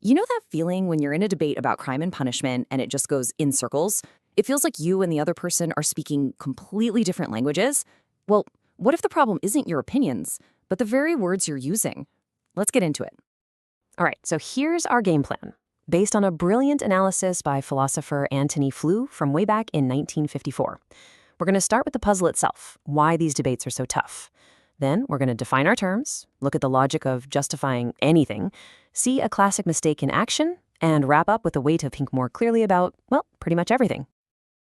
You know that feeling when you're in a debate about crime and punishment and it just goes in circles? It feels like you and the other person are speaking completely different languages. Well, what if the problem isn't your opinions, but the very words you're using? Let's get into it. All right, so here's our game plan, based on a brilliant analysis by philosopher Antony Flew from way back in 1954. We're going to start with the puzzle itself, why these debates are so tough. Then we're going to define our terms, look at the logic of justifying anything, see a classic mistake in action, and wrap up with a way to think more clearly about, well, pretty much everything.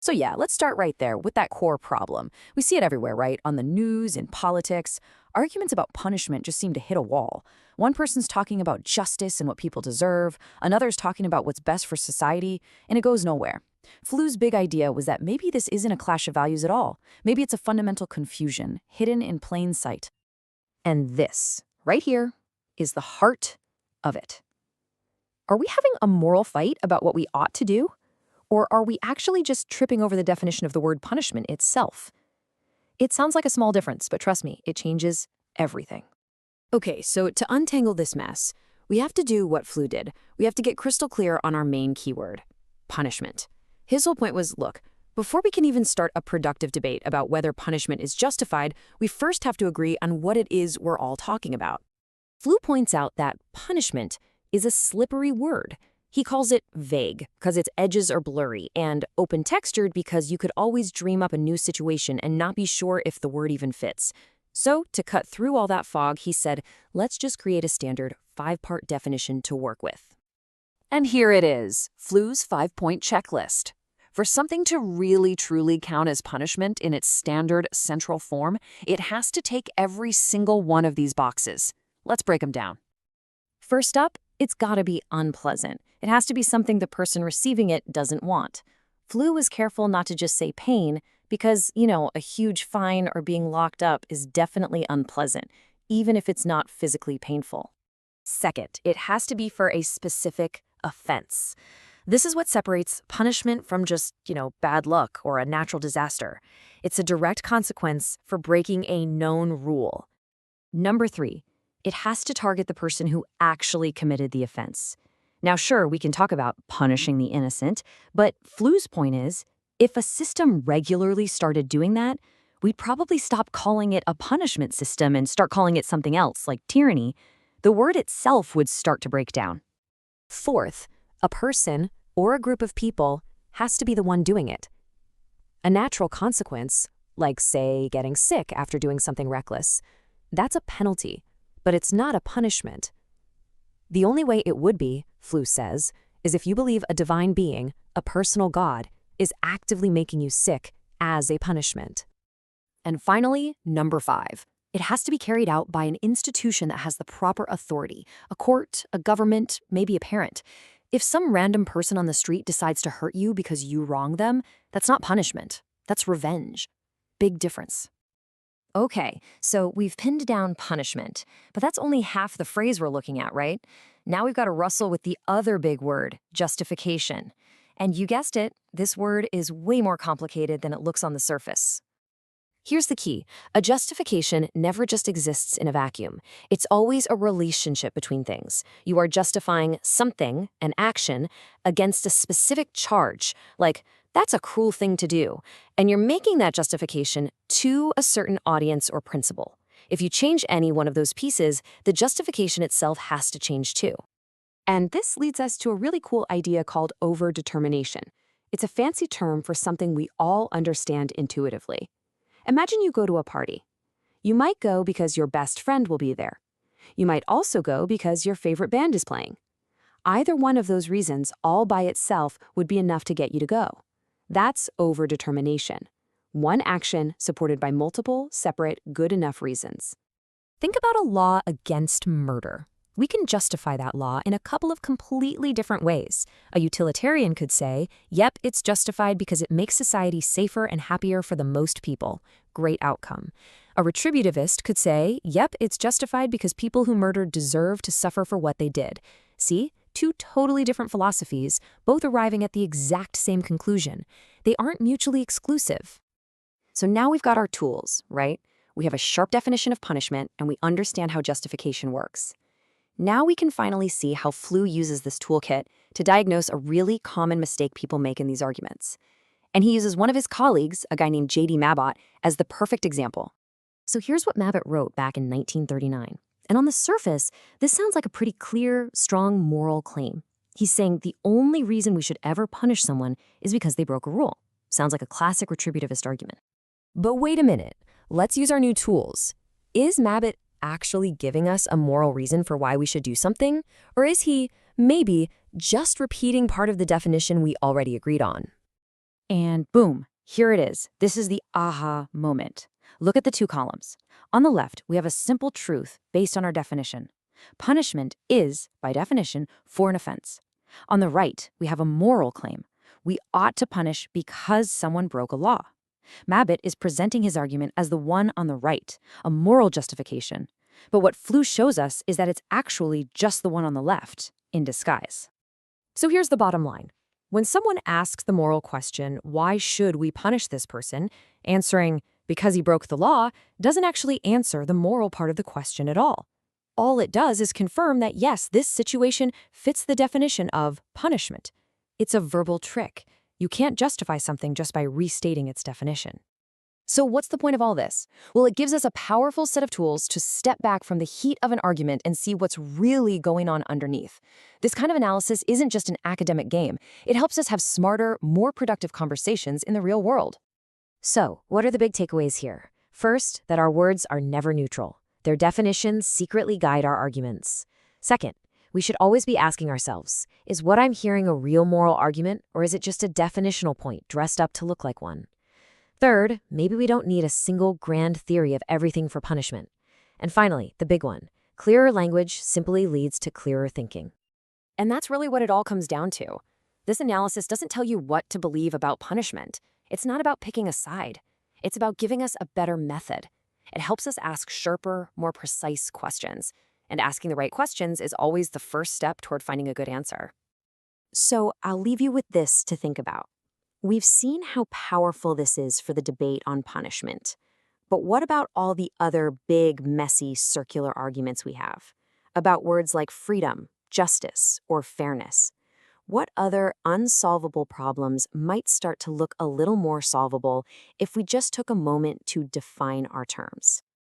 So yeah, let's start right there with that core problem. We see it everywhere, right? On the news, in politics. Arguments about punishment just seem to hit a wall. One person's talking about justice and what people deserve, another's talking about what's best for society, and it goes nowhere. Flew's big idea was that maybe this isn't a clash of values at all. Maybe it's a fundamental confusion, hidden in plain sight. And this, right here, is the heart of it. Are we having a moral fight about what we ought to do? Or are we actually just tripping over the definition of the word punishment itself? It sounds like a small difference, but trust me, it changes everything. Okay, so to untangle this mess, we have to do what Flew did. We have to get crystal clear on our main keyword, punishment. His whole point was, look, before we can even start a productive debate about whether punishment is justified, we first have to agree on what it is we're all talking about. Flew points out that punishment is a slippery word. He calls it vague because its edges are blurry, and open-textured because you could always dream up a new situation and not be sure if the word even fits. So, to cut through all that fog, he said, let's just create a standard 5-part definition to work with. And here it is, Flew's 5-point checklist. For something to really truly count as punishment in its standard central form, it has to take every single one of these boxes. Let's break them down. First up, it's gotta be unpleasant. It has to be something the person receiving it doesn't want. Flew was careful not to just say pain because, a huge fine or being locked up is definitely unpleasant, even if it's not physically painful. Second, it has to be for a specific offense. This is what separates punishment from just, bad luck or a natural disaster. It's a direct consequence for breaking a known rule. Number 3, it has to target the person who actually committed the offense. Now, sure, we can talk about punishing the innocent, but Flew's point is, if a system regularly started doing that, we'd probably stop calling it a punishment system and start calling it something else, like tyranny. The word itself would start to break down. Fourth, a person or a group of people has to be the one doing it. A natural consequence, like, say, getting sick after doing something reckless, that's a penalty, but it's not a punishment. The only way it would be, Flew says, is if you believe a divine being, a personal God, is actively making you sick as a punishment. And finally, number 5. It has to be carried out by an institution that has the proper authority, a court, a government, maybe a parent. If some random person on the street decides to hurt you because you wronged them, that's not punishment. That's revenge. Big difference. Okay, so we've pinned down punishment, but that's only half the phrase we're looking at, right? Now we've got to wrestle with the other big word, justification. And you guessed it, this word is way more complicated than it looks on the surface. Here's the key. A justification never just exists in a vacuum. It's always a relationship between things. You are justifying something, an action, against a specific charge, like, that's a cruel thing to do, and you're making that justification to a certain audience or principle. If you change any one of those pieces, the justification itself has to change too. And this leads us to a really cool idea called overdetermination. It's a fancy term for something we all understand intuitively. Imagine you go to a party. You might go because your best friend will be there. You might also go because your favorite band is playing. Either one of those reasons all by itself would be enough to get you to go. That's overdetermination. One action supported by multiple, separate, good enough reasons. Think about a law against murder. We can justify that law in a couple of completely different ways. A utilitarian could say, yep, it's justified because it makes society safer and happier for the most people. Great outcome. A retributivist could say, yep, it's justified because people who murdered deserve to suffer for what they did. See? 2 totally different philosophies, both arriving at the exact same conclusion. They aren't mutually exclusive. So now we've got our tools, right? We have a sharp definition of punishment, and we understand how justification works. Now we can finally see how Flew uses this toolkit to diagnose a really common mistake people make in these arguments. And he uses one of his colleagues, a guy named J.D. Mabbott, as the perfect example. So here's what Mabbott wrote back in 1939. And on the surface, this sounds like a pretty clear, strong moral claim. He's saying the only reason we should ever punish someone is because they broke a rule. Sounds like a classic retributivist argument. But wait a minute. Let's use our new tools. Is Mabbott actually giving us a moral reason for why we should do something? Or is he, maybe, just repeating part of the definition we already agreed on? And boom, here it is. This is the aha moment. Look at the two columns. On the left, we have a simple truth based on our definition. Punishment is, by definition, for an offense. On the right, we have a moral claim. We ought to punish because someone broke a law. Mabbott is presenting his argument as the one on the right, a moral justification. But what Flew shows us is that it's actually just the one on the left, in disguise. So here's the bottom line. When someone asks the moral question, why should we punish this person, answering, because he broke the law, doesn't actually answer the moral part of the question at all. All it does is confirm that, yes, this situation fits the definition of punishment. It's a verbal trick. You can't justify something just by restating its definition. So what's the point of all this? Well, it gives us a powerful set of tools to step back from the heat of an argument and see what's really going on underneath. This kind of analysis isn't just an academic game. It helps us have smarter, more productive conversations in the real world. So, what are the big takeaways here? First, that our words are never neutral. Their definitions secretly guide our arguments. Second, we should always be asking ourselves, is what I'm hearing a real moral argument, or is it just a definitional point dressed up to look like one? Third, maybe we don't need a single grand theory of everything for punishment. And finally, the big one, clearer language simply leads to clearer thinking. And that's really what it all comes down to. This analysis doesn't tell you what to believe about punishment. It's not about picking a side. It's about giving us a better method. It helps us ask sharper, more precise questions. And asking the right questions is always the first step toward finding a good answer. So I'll leave you with this to think about. We've seen how powerful this is for the debate on punishment. But what about all the other big, messy, circular arguments we have? About words like freedom, justice, or fairness? What other unsolvable problems might start to look a little more solvable if we just took a moment to define our terms?